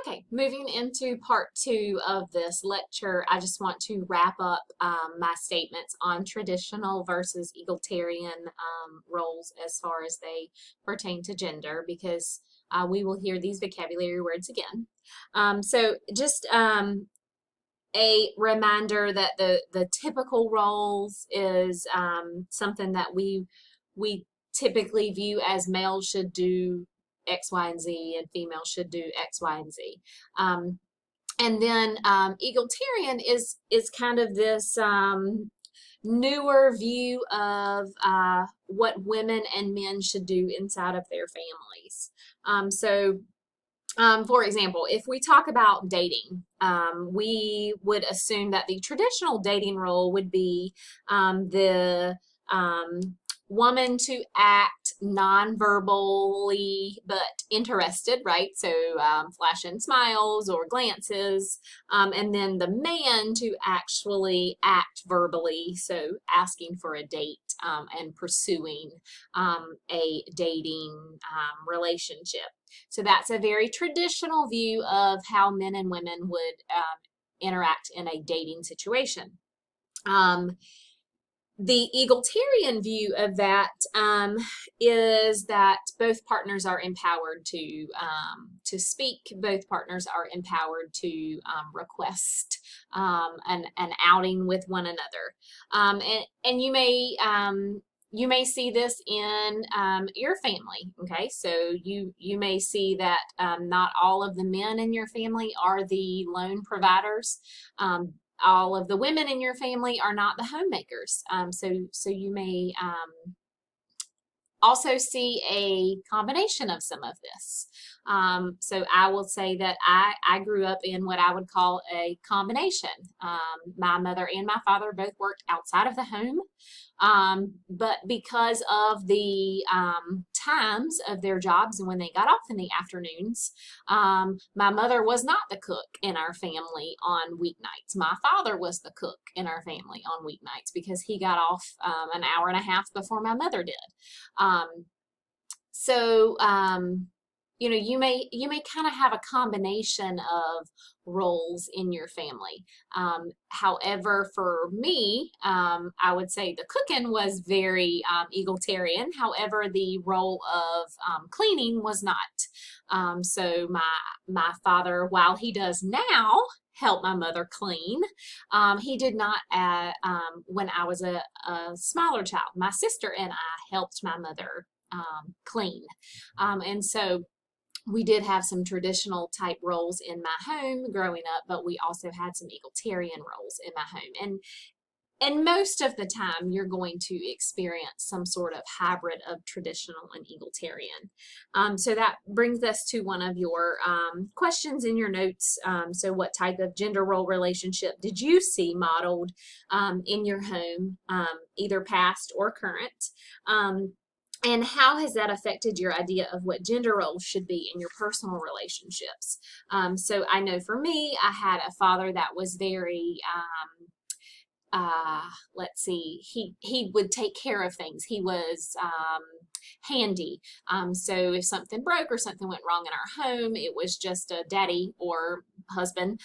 Okay, moving into part two of this lecture, I just want to wrap up my statements on traditional versus egalitarian roles as far as they pertain to gender, because we will hear these vocabulary words again. So just a reminder that the typical roles is something that we typically view as males should do X, Y, and Z, and females should do X, Y, and Z. And then egalitarian is kind of this newer view of what women and men should do inside of their families. For example, if we talk about dating, we would assume that the traditional dating role would be the woman to act non-verbally but interested, right? So flashing smiles or glances, and then the man to actually act verbally, so asking for a date and pursuing a dating relationship. So that's a very traditional view of how men and women would interact in a dating situation. The egalitarian view of that is that both partners are empowered to speak. Both partners are empowered to request an outing with one another. And you may see this in your family. Okay, so you may see that not all of the men in your family are the lone providers. All of the women in your family are not the homemakers. So you may also see a combination of some of this. So I will say that I grew up in what I would call a combination. My mother and my father both worked outside of the home. But because of the times of their jobs and when they got off in the afternoons, my mother was not the cook in our family on weeknights. My father was the cook in our family on weeknights because he got off an hour and a half before my mother did. You know, you may kind of have a combination of roles in your family. However, for me, I would say the cooking was very egalitarian. However, the role of cleaning was not. So my father, while he does now help my mother clean, he did not when I was a smaller child. My sister and I helped my mother clean. And so we did have some traditional type roles in my home growing up, but we also had some egalitarian roles in my home. And most of the time, you're going to experience some sort of hybrid of traditional and egalitarian. So that brings us to one of your questions in your notes. So what type of gender role relationship did you see modeled in your home, either past or current? And how has that affected your idea of what gender roles should be in your personal relationships? So I know for me, I had a father that was very, let's see, he would take care of things. He was handy. So if something broke or something went wrong in our home, it was just a daddy or husband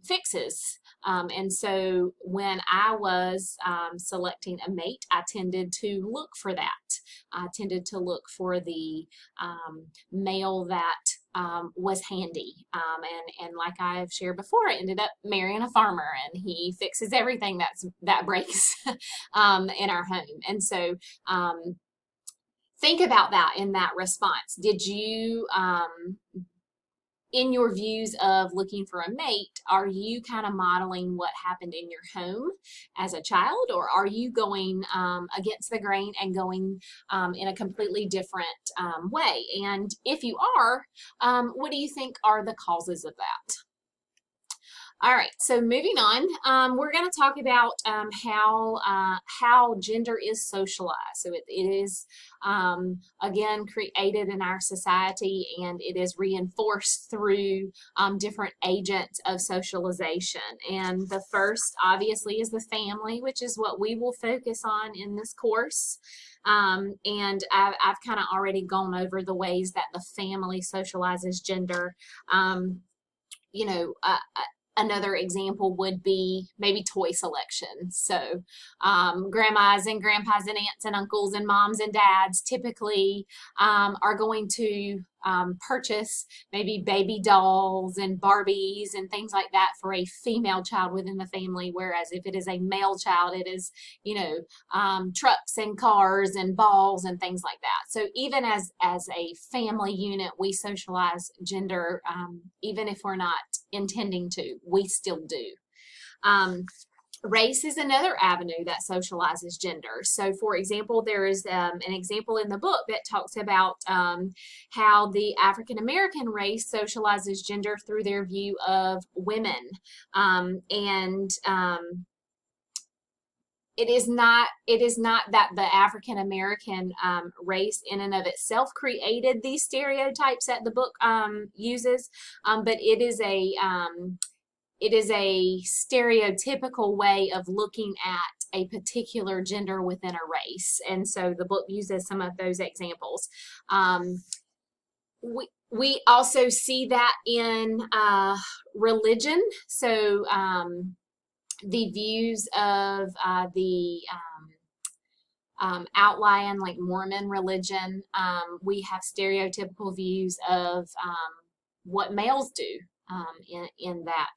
fixes. And so when I was selecting a mate, I tended to look for that. I tended to look for the male that was handy. And like I've shared before, I ended up marrying a farmer, and he fixes everything that breaks in our home. And so think about that in that response. Did you in your views of looking for a mate, are you kind of modeling what happened in your home as a child, or are you going against the grain and going in a completely different way? And if you are, what do you think are the causes of that? All right, so moving on, we're going to talk about how gender is socialized. So it is, again, created in our society, and it is reinforced through different agents of socialization. And the first, obviously, is the family, which is what we will focus on in this course. And I've kind of already gone over the ways that the family socializes gender. you know, another example would be maybe toy selection. So, grandmas and grandpas and aunts and uncles and moms and dads typically are going to purchase maybe baby dolls and Barbies and things like that for a female child within the family. Whereas if it is a male child, it is, you know, trucks and cars and balls and things like that. So even as a family unit, we socialize gender, even if we're not intending to, we still do. Race is another avenue that socializes gender. So, for example, there is an example in the book that talks about how the African American race socializes gender through their view of women. It is not that the African American race in and of itself created these stereotypes that the book uses, but it is a stereotypical way of looking at a particular gender within a race. And so the book uses some of those examples. We also see that in religion. So the views of the outline, like Mormon religion, we have stereotypical views of what males do in that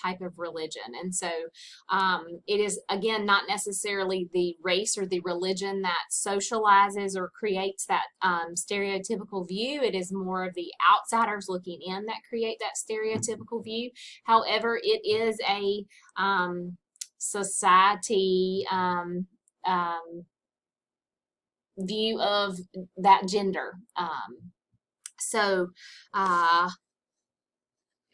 type of religion. And so it is, again, not necessarily the race or the religion that socializes or creates that stereotypical view. It is more of the outsiders looking in that create that stereotypical view. However, it is a society view of that gender. So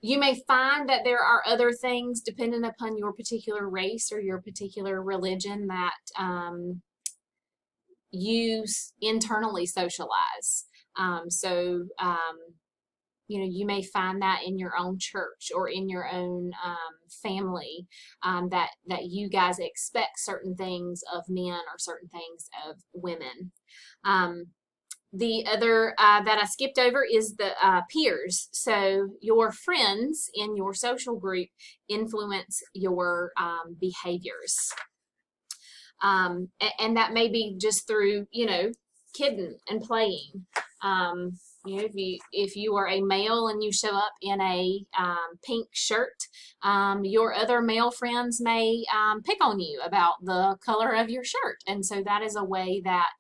you may find that there are other things dependent upon your particular race or your particular religion that you internally socialize. You know, you may find that in your own church or in your own family, that you guys expect certain things of men or certain things of women. The other that I skipped over is the peers. So your friends in your social group influence your behaviors. And that may be just through, you know, kidding and playing. You know, if you are a male and you show up in a pink shirt, your other male friends may pick on you about the color of your shirt. And so that is a way that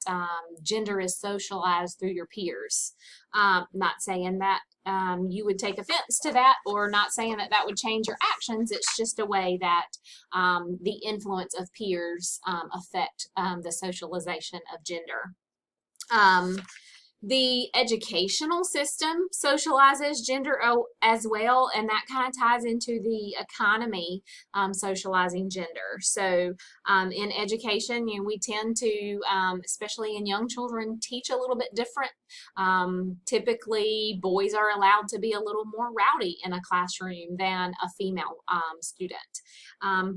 gender is socialized through your peers. Not saying that you would take offense to that, or not saying that that would change your actions. It's just a way that the influence of peers affect the socialization of gender. The educational system socializes gender as well, and that kind of ties into the economy socializing gender. So in education, you know, we tend to, especially in young children, teach a little bit different. Typically, boys are allowed to be a little more rowdy in a classroom than a female student.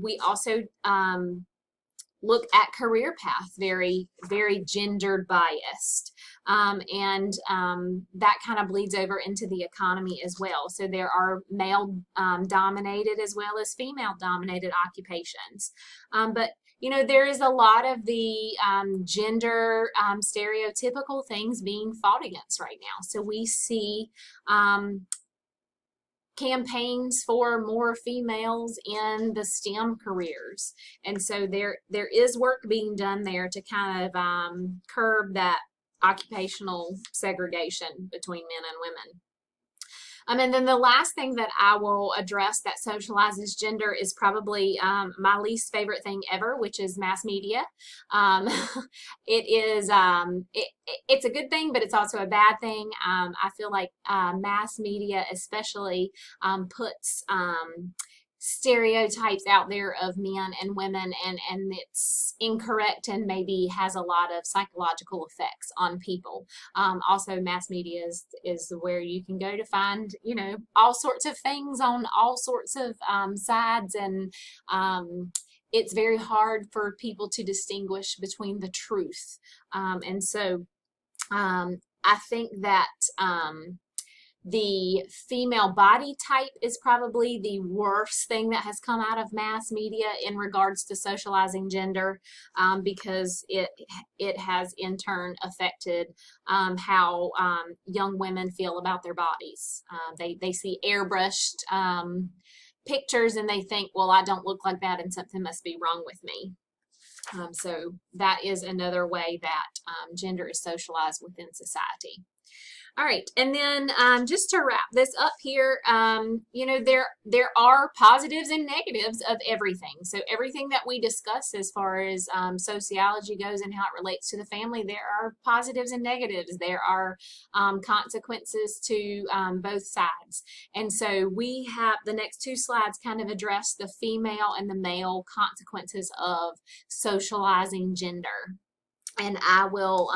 We also look at career path, very, very gendered biased. And that kind of bleeds over into the economy as well. So there are male dominated as well as female dominated occupations. But you know, there is a lot of the gender stereotypical things being fought against right now. So we see campaigns for more females in the STEM careers. And so there is work being done there to kind of curb that occupational segregation between men and women. And then the last thing that I will address that socializes gender is probably my least favorite thing ever, which is mass media. It is it's a good thing, but it's also a bad thing. I feel like mass media especially puts stereotypes out there of men and women, and it's incorrect and maybe has a lot of psychological effects on people. Also, mass media is where you can go to find, you know, all sorts of things on all sorts of sides, and it's very hard for people to distinguish between the truth. And so I think that The female body type is probably the worst thing that has come out of mass media in regards to socializing gender, because it has in turn affected how young women feel about their bodies. They see airbrushed pictures and they think, well, I don't look like that and something must be wrong with me. So that is another way that gender is socialized within society. All right, and then just to wrap this up here, you know, there are positives and negatives of everything. So everything that we discuss as far as sociology goes and how it relates to the family, there are positives and negatives. There are consequences to both sides. And so we have the next two slides kind of address the female and the male consequences of socializing gender. And I will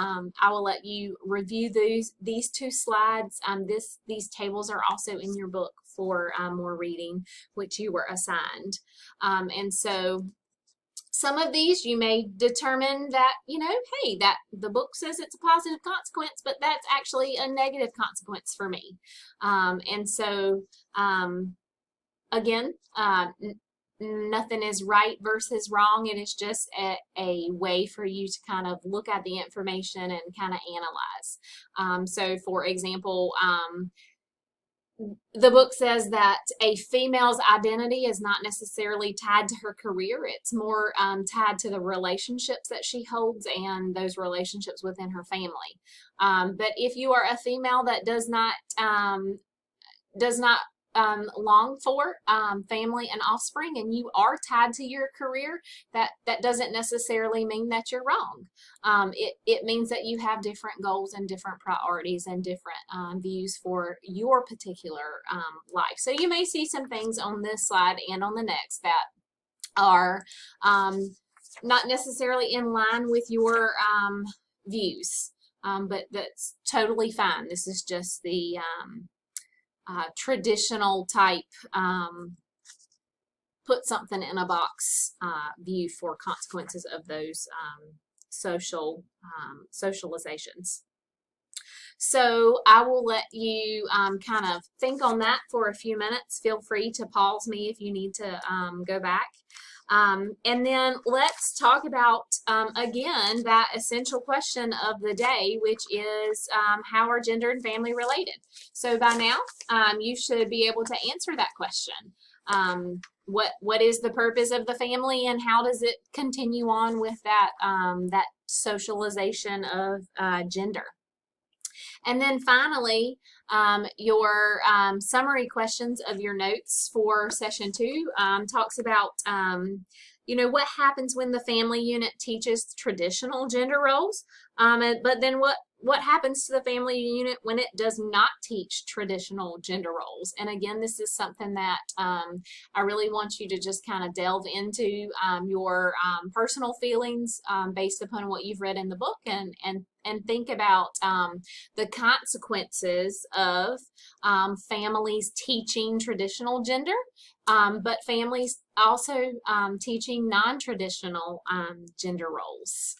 let you review these two slides. These tables are also in your book for more reading, which you were assigned. And so some of these you may determine that, you know, hey, that the book says it's a positive consequence, but that's actually a negative consequence for me. And so again, nothing is right versus wrong. It is just a way for you to kind of look at the information and kind of analyze. So for example, the book says that a female's identity is not necessarily tied to her career. It's more tied to the relationships that she holds and those relationships within her family. But if you are a female that does not long for family and offspring, and you are tied to your career, that doesn't necessarily mean that you're wrong. It means that you have different goals and different priorities and different views for your particular life. So you may see some things on this slide and on the next that are not necessarily in line with your views, but that's totally fine. This is just the traditional type put something in a box view for consequences of those socializations. So I will let you kind of think on that for a few minutes. Feel free to pause me if you need to go back. And then let's talk about, again, that essential question of the day, which is how are gender and family related? So by now, you should be able to answer that question. What is the purpose of the family and how does it continue on with that, that socialization of gender? And then finally, your summary questions of your notes for session 2 talks about, you know, what happens when the family unit teaches traditional gender roles, but then what happens to the family unit when it does not teach traditional gender roles? And again, this is something that I really want you to just kind of delve into your personal feelings based upon what you've read in the book, and think about the consequences of families teaching traditional gender, but families also teaching non-traditional gender roles.